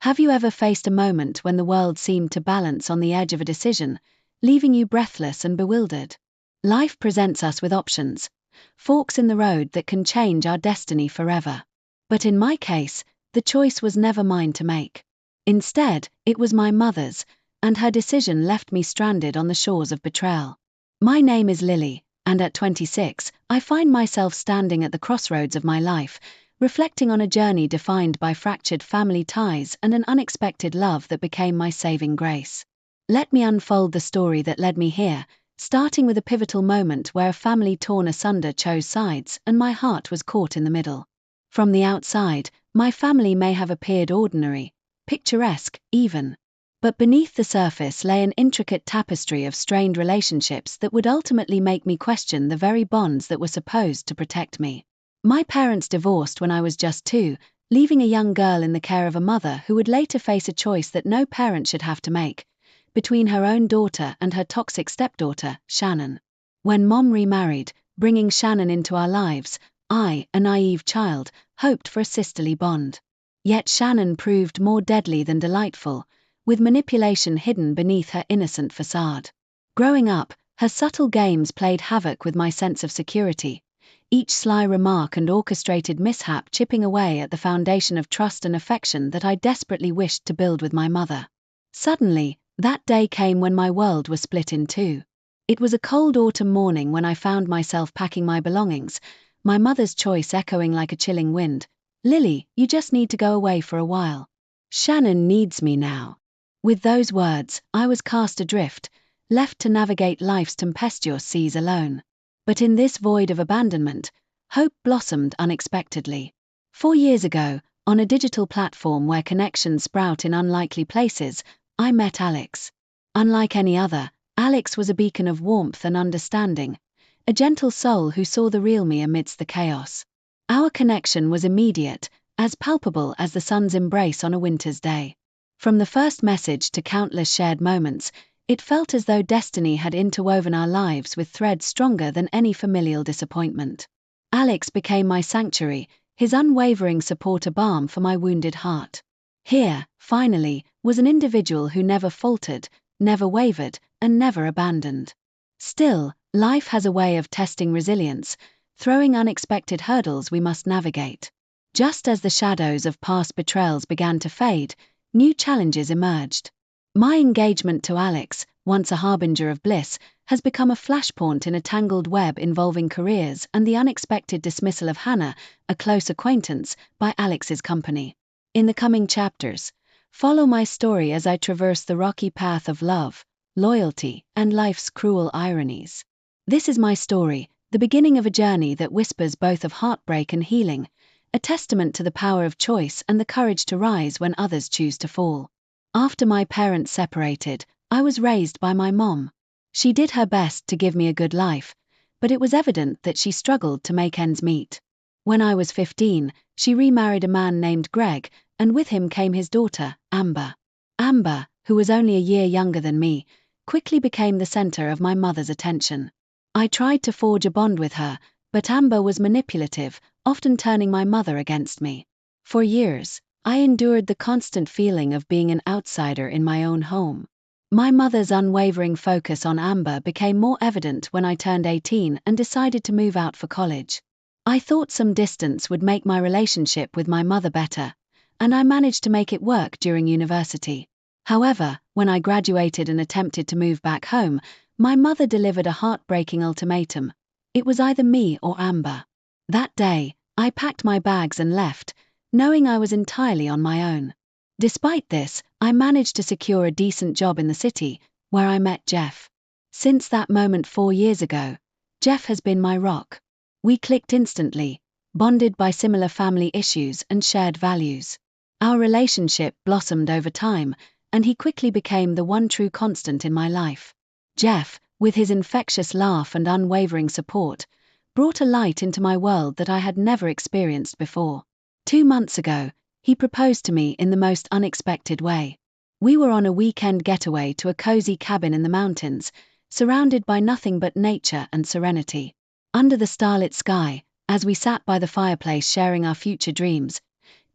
Have you ever faced a moment when the world seemed to balance on the edge of a decision, leaving you breathless and bewildered? Life presents us with options, forks in the road that can change our destiny forever. But in my case, the choice was never mine to make. Instead, it was my mother's, and her decision left me stranded on the shores of betrayal. My name is Lily, and at 26, I find myself standing at the crossroads of my life, reflecting on a journey defined by fractured family ties and an unexpected love that became my saving grace. Let me unfold the story that led me here, starting with a pivotal moment where a family torn asunder chose sides and my heart was caught in the middle. From the outside, my family may have appeared ordinary, picturesque, even. But beneath the surface lay an intricate tapestry of strained relationships that would ultimately make me question the very bonds that were supposed to protect me. My parents divorced when I was just 2, leaving a young girl in the care of a mother who would later face a choice that no parent should have to make, between her own daughter and her toxic stepdaughter, Shannon. When Mom remarried, bringing Shannon into our lives, I, a naive child, hoped for a sisterly bond. Yet Shannon proved more deadly than delightful, with manipulation hidden beneath her innocent facade. Growing up, her subtle games played havoc with my sense of security, each sly remark and orchestrated mishap chipping away at the foundation of trust and affection that I desperately wished to build with my mother. Suddenly, that day came when my world was split in two. It was a cold autumn morning when I found myself packing my belongings, my mother's choice echoing like a chilling wind. "Lily, you just need to go away for a while. Shannon needs me now." With those words, I was cast adrift, left to navigate life's tempestuous seas alone. But in this void of abandonment, hope blossomed unexpectedly. 4 years ago, on a digital platform where connections sprout in unlikely places, I met Alex. Unlike any other, Alex was a beacon of warmth and understanding, a gentle soul who saw the real me amidst the chaos. Our connection was immediate, as palpable as the sun's embrace on a winter's day. From the first message to countless shared moments, it felt as though destiny had interwoven our lives with threads stronger than any familial disappointment. Alex became my sanctuary, his unwavering support a balm for my wounded heart. Here, finally, was an individual who never faltered, never wavered, and never abandoned. Still, life has a way of testing resilience, throwing unexpected hurdles we must navigate. Just as the shadows of past betrayals began to fade, new challenges emerged. My engagement to Alex, once a harbinger of bliss, has become a flashpoint in a tangled web involving careers and the unexpected dismissal of Hannah, a close acquaintance, by Alex's company. In the coming chapters, follow my story as I traverse the rocky path of love, loyalty, and life's cruel ironies. This is my story, the beginning of a journey that whispers both of heartbreak and healing, a testament to the power of choice and the courage to rise when others choose to fall. After my parents separated, I was raised by my mom. She did her best to give me a good life, but it was evident that she struggled to make ends meet. When I was 15, she remarried a man named Greg, and with him came his daughter, Amber. Amber, who was only a year younger than me, quickly became the center of my mother's attention. I tried to forge a bond with her, but Amber was manipulative, often turning my mother against me. For years, I endured the constant feeling of being an outsider in my own home. My mother's unwavering focus on Amber became more evident when I turned 18 and decided to move out for college. I thought some distance would make my relationship with my mother better, and I managed to make it work during university. However, when I graduated and attempted to move back home, my mother delivered a heartbreaking ultimatum. It was either me or Amber. That day, I packed my bags and left, knowing I was entirely on my own. Despite this, I managed to secure a decent job in the city, where I met Jeff. Since that moment 4 years ago, Jeff has been my rock. We clicked instantly, bonded by similar family issues and shared values. Our relationship blossomed over time, and he quickly became the one true constant in my life. Jeff, with his infectious laugh and unwavering support, brought a light into my world that I had never experienced before. 2 months ago, he proposed to me in the most unexpected way. We were on a weekend getaway to a cozy cabin in the mountains, surrounded by nothing but nature and serenity. Under the starlit sky, as we sat by the fireplace sharing our future dreams,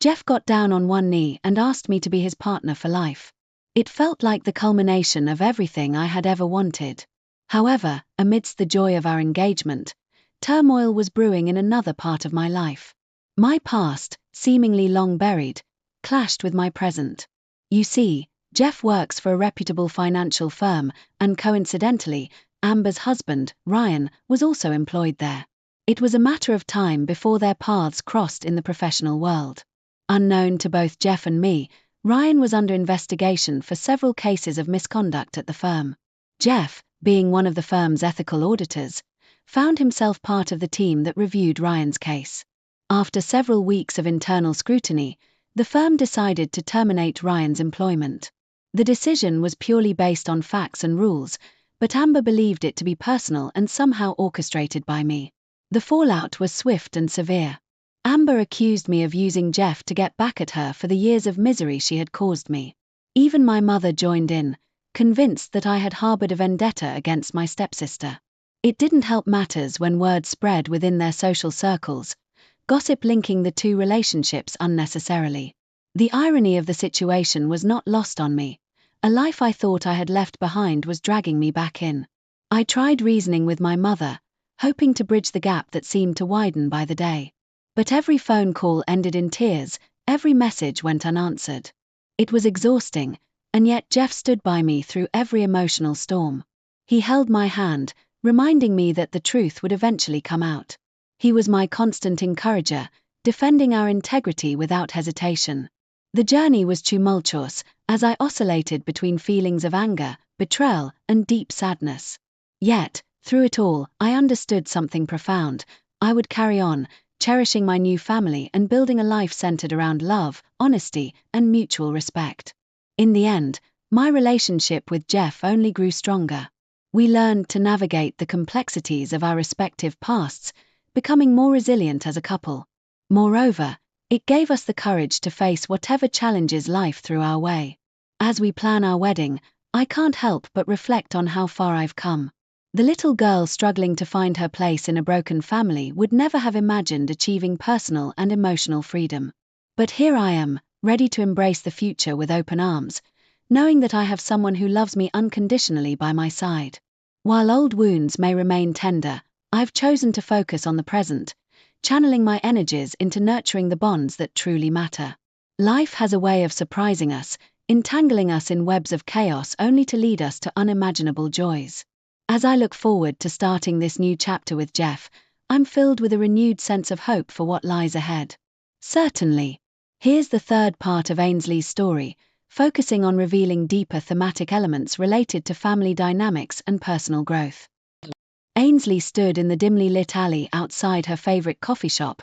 Jeff got down on one knee and asked me to be his partner for life. It felt like the culmination of everything I had ever wanted. However, amidst the joy of our engagement, turmoil was brewing in another part of my life. My past, seemingly long buried, clashed with my present. You see, Jeff works for a reputable financial firm, and coincidentally, Amber's husband, Ryan, was also employed there. It was a matter of time before their paths crossed in the professional world. Unknown to both Jeff and me, Ryan was under investigation for several cases of misconduct at the firm. Jeff, being one of the firm's ethical auditors, found himself part of the team that reviewed Ryan's case. After several weeks of internal scrutiny, the firm decided to terminate Ryan's employment. The decision was purely based on facts and rules, but Amber believed it to be personal and somehow orchestrated by me. The fallout was swift and severe. Amber accused me of using Jeff to get back at her for the years of misery she had caused me. Even my mother joined in, convinced that I had harbored a vendetta against my stepsister. It didn't help matters when word spread within their social circles, gossip linking the two relationships unnecessarily. The irony of the situation was not lost on me. A life I thought I had left behind was dragging me back in. I tried reasoning with my mother, hoping to bridge the gap that seemed to widen by the day. But every phone call ended in tears, every message went unanswered. It was exhausting, and yet Jeff stood by me through every emotional storm. He held my hand, reminding me that the truth would eventually come out. He was my constant encourager, defending our integrity without hesitation. The journey was tumultuous, as I oscillated between feelings of anger, betrayal, and deep sadness. Yet, through it all, I understood something profound. I would carry on, cherishing my new family and building a life centered around love, honesty, and mutual respect. In the end, my relationship with Jeff only grew stronger. We learned to navigate the complexities of our respective pasts, becoming more resilient as a couple. Moreover, it gave us the courage to face whatever challenges life threw our way. As we plan our wedding, I can't help but reflect on how far I've come. The little girl struggling to find her place in a broken family would never have imagined achieving personal and emotional freedom. But here I am, ready to embrace the future with open arms, knowing that I have someone who loves me unconditionally by my side. While old wounds may remain tender, I've chosen to focus on the present, channeling my energies into nurturing the bonds that truly matter. Life has a way of surprising us, entangling us in webs of chaos only to lead us to unimaginable joys. As I look forward to starting this new chapter with Jeff, I'm filled with a renewed sense of hope for what lies ahead. Certainly. Here's the third part of Ainsley's story, focusing on revealing deeper thematic elements related to family dynamics and personal growth. Ainsley stood in the dimly lit alley outside her favorite coffee shop,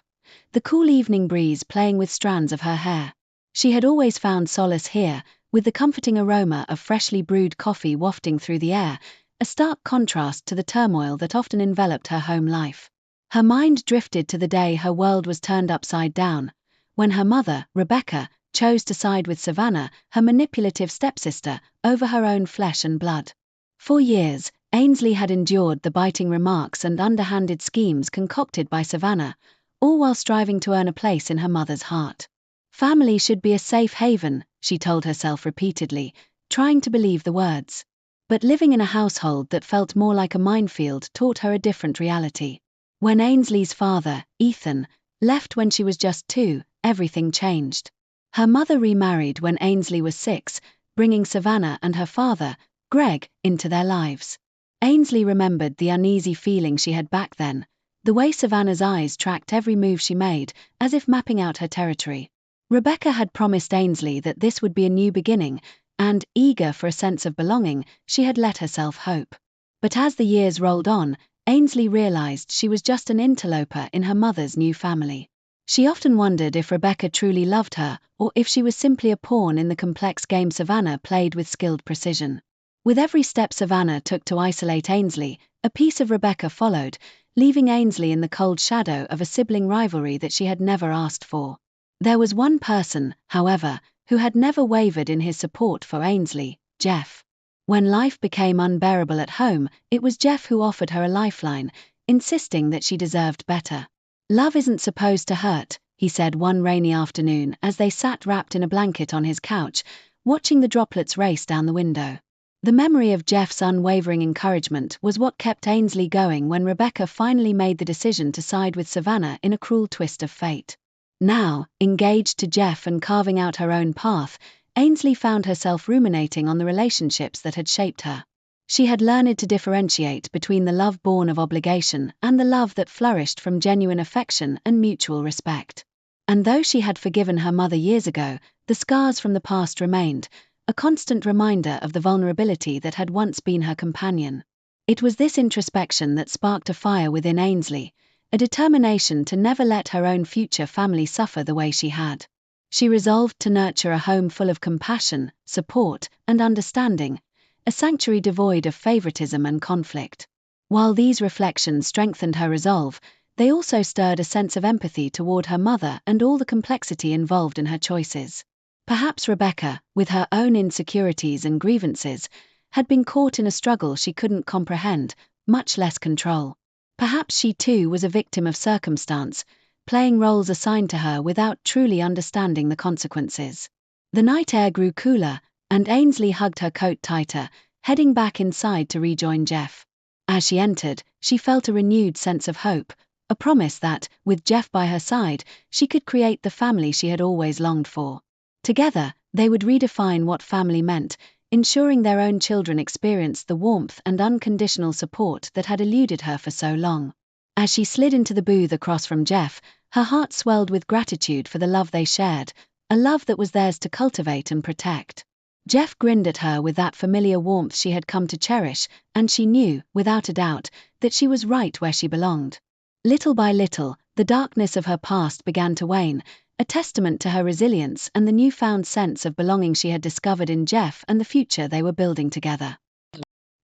the cool evening breeze playing with strands of her hair. She had always found solace here, with the comforting aroma of freshly brewed coffee wafting through the air, a stark contrast to the turmoil that often enveloped her home life. Her mind drifted to the day her world was turned upside down, when her mother, Rebecca, chose to side with Savannah, her manipulative stepsister, over her own flesh and blood. For years, Ainsley had endured the biting remarks and underhanded schemes concocted by Savannah, all while striving to earn a place in her mother's heart. Family should be a safe haven, she told herself repeatedly, trying to believe the words. But living in a household that felt more like a minefield taught her a different reality. When Ainsley's father, Ethan, left when she was just 2, everything changed. Her mother remarried when Ainsley was 6, bringing Savannah and her father, Greg, into their lives. Ainsley remembered the uneasy feeling she had back then, the way Savannah's eyes tracked every move she made, as if mapping out her territory. Rebecca had promised Ainsley that this would be a new beginning, and, eager for a sense of belonging, she had let herself hope. But as the years rolled on, Ainsley realized she was just an interloper in her mother's new family. She often wondered if Rebecca truly loved her, or if she was simply a pawn in the complex game Savannah played with skilled precision. With every step Savannah took to isolate Ainsley, a piece of Rebecca followed, leaving Ainsley in the cold shadow of a sibling rivalry that she had never asked for. There was one person, however, who had never wavered in his support for Ainsley, Jeff. When life became unbearable at home, it was Jeff who offered her a lifeline, insisting that she deserved better. Love isn't supposed to hurt, he said one rainy afternoon as they sat wrapped in a blanket on his couch, watching the droplets race down the window. The memory of Jeff's unwavering encouragement was what kept Ainsley going when Rebecca finally made the decision to side with Savannah in a cruel twist of fate. Now, engaged to Jeff and carving out her own path, Ainsley found herself ruminating on the relationships that had shaped her. She had learned to differentiate between the love born of obligation and the love that flourished from genuine affection and mutual respect. And though she had forgiven her mother years ago, the scars from the past remained, a constant reminder of the vulnerability that had once been her companion. It was this introspection that sparked a fire within Ainsley, a determination to never let her own future family suffer the way she had. She resolved to nurture a home full of compassion, support, and understanding, a sanctuary devoid of favoritism and conflict. While these reflections strengthened her resolve, they also stirred a sense of empathy toward her mother and all the complexity involved in her choices. Perhaps Rebecca, with her own insecurities and grievances, had been caught in a struggle she couldn't comprehend, much less control. Perhaps she too was a victim of circumstance, playing roles assigned to her without truly understanding the consequences. The night air grew cooler, and Ainsley hugged her coat tighter, heading back inside to rejoin Jeff. As she entered, she felt a renewed sense of hope, a promise that, with Jeff by her side, she could create the family she had always longed for. Together, they would redefine what family meant, ensuring their own children experienced the warmth and unconditional support that had eluded her for so long. As she slid into the booth across from Jeff, her heart swelled with gratitude for the love they shared, a love that was theirs to cultivate and protect. Jeff grinned at her with that familiar warmth she had come to cherish, and she knew, without a doubt, that she was right where she belonged. Little by little, the darkness of her past began to wane, a testament to her resilience and the newfound sense of belonging she had discovered in Jeff and the future they were building together.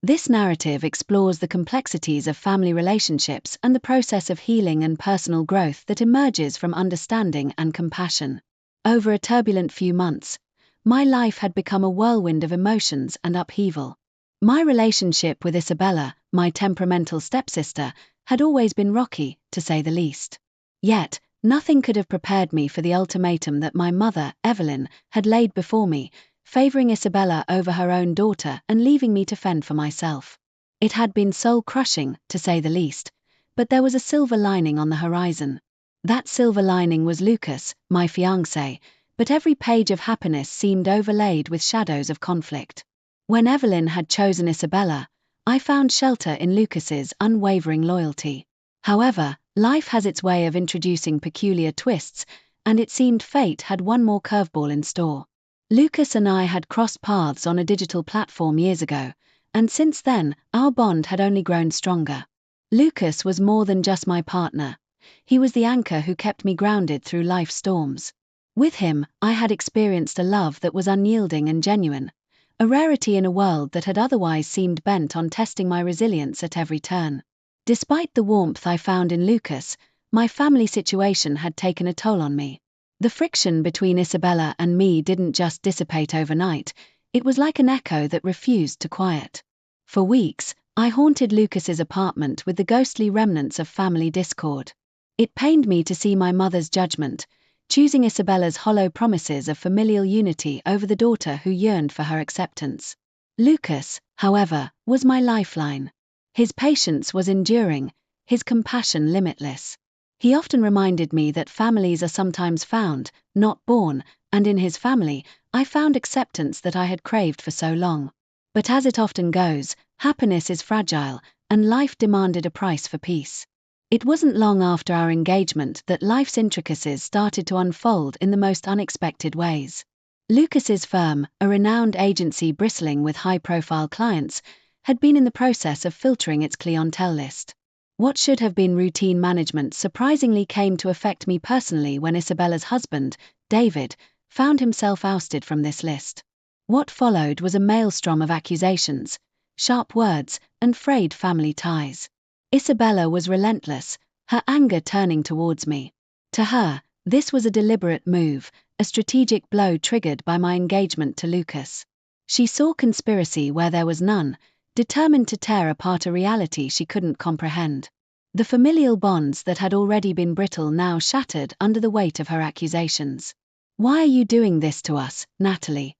This narrative explores the complexities of family relationships and the process of healing and personal growth that emerges from understanding and compassion. Over a turbulent few months, my life had become a whirlwind of emotions and upheaval. My relationship with Isabella, my temperamental stepsister, had always been rocky, to say the least. Yet, nothing could have prepared me for the ultimatum that my mother, Evelyn, had laid before me, favoring Isabella over her own daughter and leaving me to fend for myself. It had been soul-crushing, to say the least, but there was a silver lining on the horizon. That silver lining was Lucas, my fiancé, but every page of happiness seemed overlaid with shadows of conflict. When Evelyn had chosen Isabella, I found shelter in Lucas's unwavering loyalty. However, life has its way of introducing peculiar twists, and it seemed fate had one more curveball in store. Lucas and I had crossed paths on a digital platform years ago, and since then, our bond had only grown stronger. Lucas was more than just my partner. He was the anchor who kept me grounded through life's storms. With him, I had experienced a love that was unyielding and genuine, a rarity in a world that had otherwise seemed bent on testing my resilience at every turn. Despite the warmth I found in Lucas, my family situation had taken a toll on me. The friction between Isabella and me didn't just dissipate overnight, it was like an echo that refused to quiet. For weeks, I haunted Lucas's apartment with the ghostly remnants of family discord. It pained me to see my mother's judgment, choosing Isabella's hollow promises of familial unity over the daughter who yearned for her acceptance. Lucas, however, was my lifeline. His patience was enduring, his compassion limitless. He often reminded me that families are sometimes found, not born, and in his family, I found acceptance that I had craved for so long. But as it often goes, happiness is fragile, and life demanded a price for peace. It wasn't long after our engagement that life's intricacies started to unfold in the most unexpected ways. Lucas's firm, a renowned agency bristling with high-profile clients, had been in the process of filtering its clientele list. What should have been routine management surprisingly came to affect me personally when Isabella's husband, David, found himself ousted from this list. What followed was a maelstrom of accusations, sharp words, and frayed family ties. Isabella was relentless, her anger turning towards me. To her, this was a deliberate move, a strategic blow triggered by my engagement to Lucas. She saw conspiracy where there was none, determined to tear apart a reality she couldn't comprehend. The familial bonds that had already been brittle now shattered under the weight of her accusations. "Why are you doing this to us, Natalie?"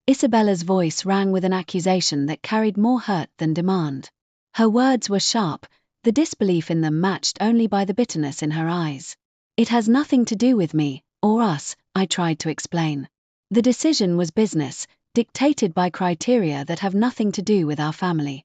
Isabella's voice rang with an accusation that carried more hurt than demand. Her words were sharp, the disbelief in them matched only by the bitterness in her eyes. "It has nothing to do with me, or us," I tried to explain. "The decision was business, dictated by criteria that have nothing to do with our family."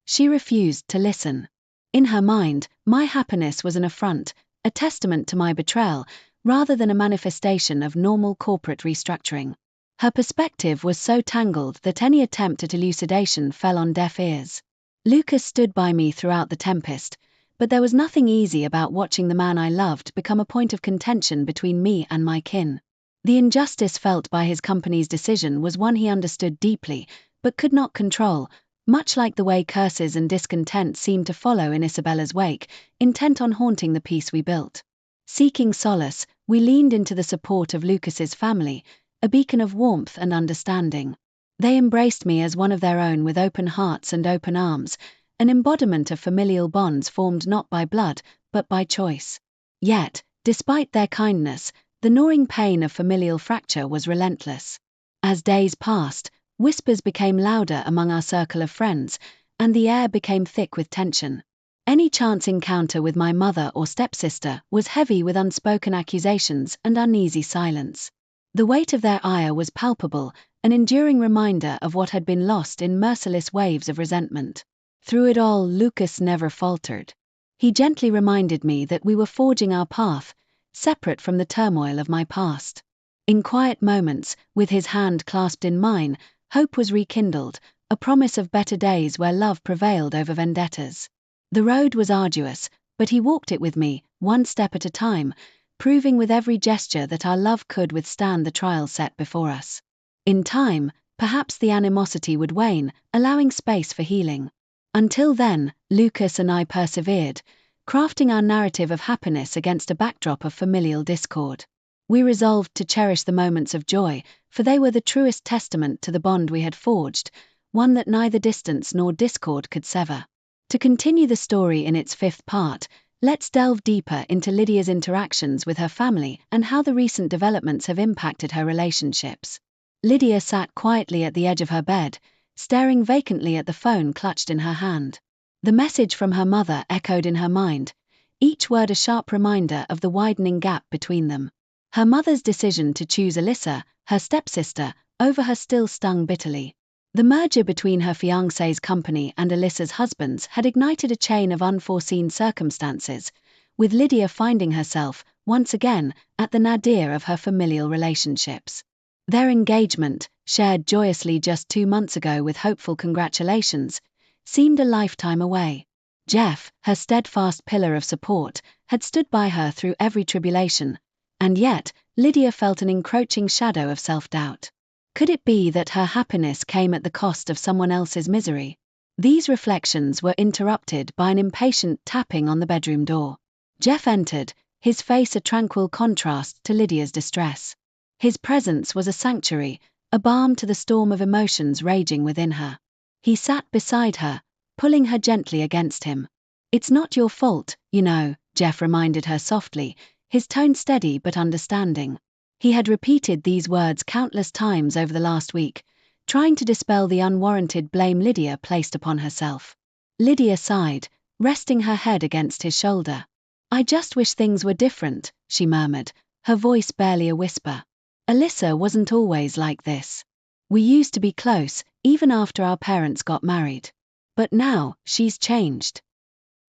She refused to listen. In her mind, my happiness was an affront, a testament to my betrayal, rather than a manifestation of normal corporate restructuring. Her perspective was so tangled that any attempt at elucidation fell on deaf ears. Lucas stood by me throughout the tempest, but there was nothing easy about watching the man I loved become a point of contention between me and my kin. The injustice felt by his company's decision was one he understood deeply, but could not control, much like the way curses and discontent seemed to follow in Isabella's wake, intent on haunting the peace we built. Seeking solace, we leaned into the support of Lucas's family, a beacon of warmth and understanding. They embraced me as one of their own with open hearts and open arms, an embodiment of familial bonds formed not by blood, but by choice. Yet, despite their kindness, the gnawing pain of familial fracture was relentless. As days passed, whispers became louder among our circle of friends, and the air became thick with tension. Any chance encounter with my mother or stepsister was heavy with unspoken accusations and uneasy silence. The weight of their ire was palpable, an enduring reminder of what had been lost in merciless waves of resentment. Through it all, Lucas never faltered. He gently reminded me that we were forging our path, separate from the turmoil of my past. In quiet moments, with his hand clasped in mine, hope was rekindled, a promise of better days where love prevailed over vendettas. The road was arduous, but he walked it with me, one step at a time, proving with every gesture that our love could withstand the trials set before us. In time, perhaps the animosity would wane, allowing space for healing. Until then, Lucas and I persevered, crafting our narrative of happiness against a backdrop of familial discord. We resolved to cherish the moments of joy, for they were the truest testament to the bond we had forged, one that neither distance nor discord could sever. To continue the story in its fifth part, let's delve deeper into Lydia's interactions with her family and how the recent developments have impacted her relationships. Lydia sat quietly at the edge of her bed, staring vacantly at the phone clutched in her hand. The message from her mother echoed in her mind, each word a sharp reminder of the widening gap between them. Her mother's decision to choose Alyssa, her stepsister, over her still stung bitterly. The merger between her fiancé's company and Alyssa's husband's had ignited a chain of unforeseen circumstances, with Lydia finding herself, once again, at the nadir of her familial relationships. Their engagement, shared joyously just 2 months ago with hopeful congratulations, seemed a lifetime away. Jeff, her steadfast pillar of support, had stood by her through every tribulation, and yet, Lydia felt an encroaching shadow of self-doubt. Could it be that her happiness came at the cost of someone else's misery? These reflections were interrupted by an impatient tapping on the bedroom door. Jeff entered, his face a tranquil contrast to Lydia's distress. His presence was a sanctuary, a balm to the storm of emotions raging within her. He sat beside her, pulling her gently against him. "It's not your fault, you know," Jeff reminded her softly, his tone steady but understanding. He had repeated these words countless times over the last week, trying to dispel the unwarranted blame Lydia placed upon herself. Lydia sighed, resting her head against his shoulder. "I just wish things were different," she murmured, her voice barely a whisper. "Alyssa wasn't always like this. We used to be close, even after our parents got married. But now, she's changed."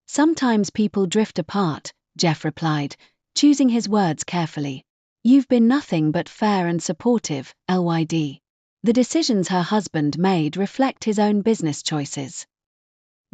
"Sometimes people drift apart," Jeff replied, choosing his words carefully. "You've been nothing but fair and supportive, LYD. The decisions her husband made reflect his own business choices."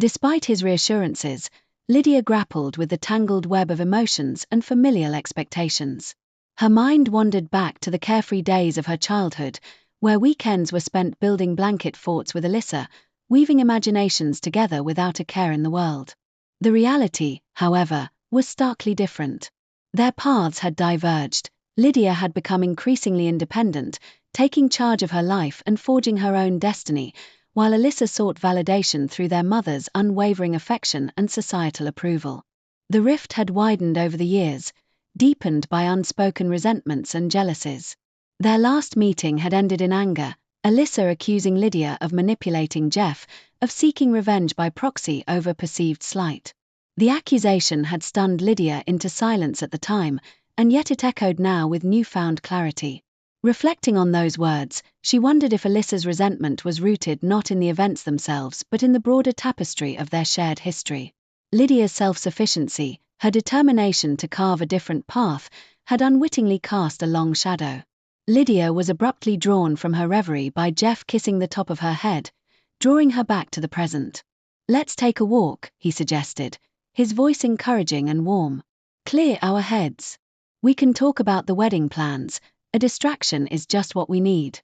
Despite his reassurances, Lydia grappled with the tangled web of emotions and familial expectations. Her mind wandered back to the carefree days of her childhood, where weekends were spent building blanket forts with Alyssa, weaving imaginations together without a care in the world. The reality, however, was starkly different. Their paths had diverged. Lydia had become increasingly independent, taking charge of her life and forging her own destiny, while Alyssa sought validation through their mother's unwavering affection and societal approval. The rift had widened over the years, deepened by unspoken resentments and jealousies. Their last meeting had ended in anger, Alyssa accusing Lydia of manipulating Jeff, of seeking revenge by proxy over perceived slight. The accusation had stunned Lydia into silence at the time, and yet it echoed now with newfound clarity. Reflecting on those words, she wondered if Alyssa's resentment was rooted not in the events themselves but in the broader tapestry of their shared history. Lydia's self-sufficiency, her determination to carve a different path, had unwittingly cast a long shadow. Lydia was abruptly drawn from her reverie by Jeff kissing the top of her head, drawing her back to the present. "Let's take a walk," he suggested, his voice encouraging and warm. "Clear our heads. We can talk about the wedding plans. A distraction is just what we need."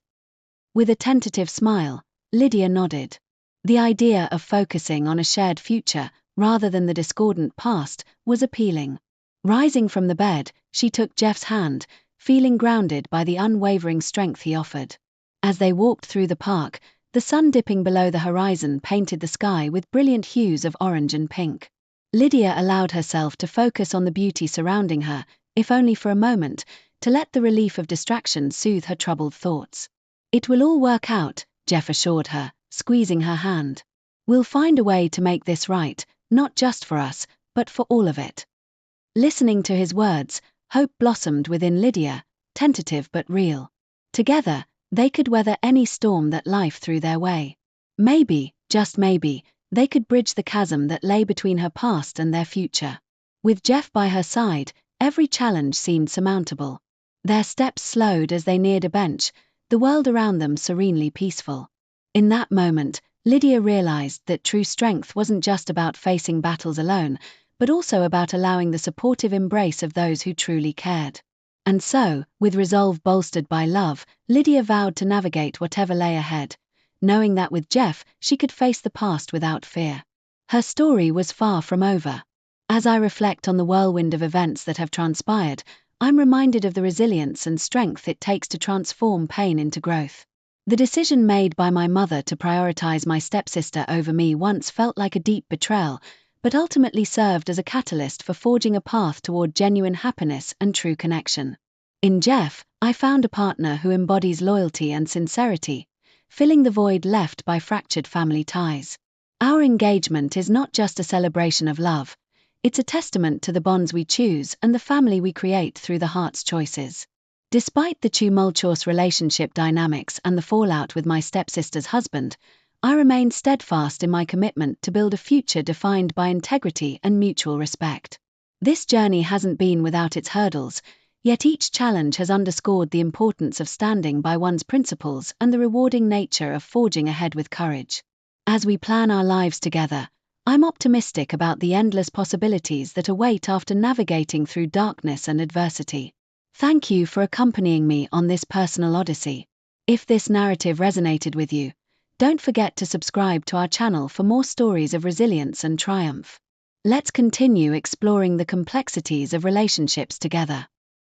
With a tentative smile, Lydia nodded. The idea of focusing on a shared future, rather than the discordant past, was appealing. Rising from the bed, she took Jeff's hand, feeling grounded by the unwavering strength he offered. As they walked through the park, the sun dipping below the horizon painted the sky with brilliant hues of orange and pink. Lydia allowed herself to focus on the beauty surrounding her, if only for a moment, to let the relief of distraction soothe her troubled thoughts. "It will all work out," Jeff assured her, squeezing her hand. "We'll find a way to make this right, not just for us, but for all of it." Listening to his words, hope blossomed within Lydia, tentative but real. Together, they could weather any storm that life threw their way. Maybe, just maybe, they could bridge the chasm that lay between her past and their future. With Jeff by her side, every challenge seemed surmountable. Their steps slowed as they neared a bench, the world around them serenely peaceful. In that moment, Lydia realized that true strength wasn't just about facing battles alone, but also about allowing the supportive embrace of those who truly cared. And so, with resolve bolstered by love, Lydia vowed to navigate whatever lay ahead, knowing that with Jeff, she could face the past without fear. Her story was far from over. As I reflect on the whirlwind of events that have transpired, I'm reminded of the resilience and strength it takes to transform pain into growth. The decision made by my mother to prioritize my stepsister over me once felt like a deep betrayal, but ultimately served as a catalyst for forging a path toward genuine happiness and true connection. In Jeff, I found a partner who embodies loyalty and sincerity, filling the void left by fractured family ties. Our engagement is not just a celebration of love, it's a testament to the bonds we choose and the family we create through the heart's choices. Despite the tumultuous relationship dynamics and the fallout with my stepsister's husband, I remain steadfast in my commitment to build a future defined by integrity and mutual respect. This journey hasn't been without its hurdles, yet each challenge has underscored the importance of standing by one's principles and the rewarding nature of forging ahead with courage. As we plan our lives together, I'm optimistic about the endless possibilities that await after navigating through darkness and adversity. Thank you for accompanying me on this personal odyssey. If this narrative resonated with you, don't forget to subscribe to our channel for more stories of resilience and triumph. Let's continue exploring the complexities of relationships together.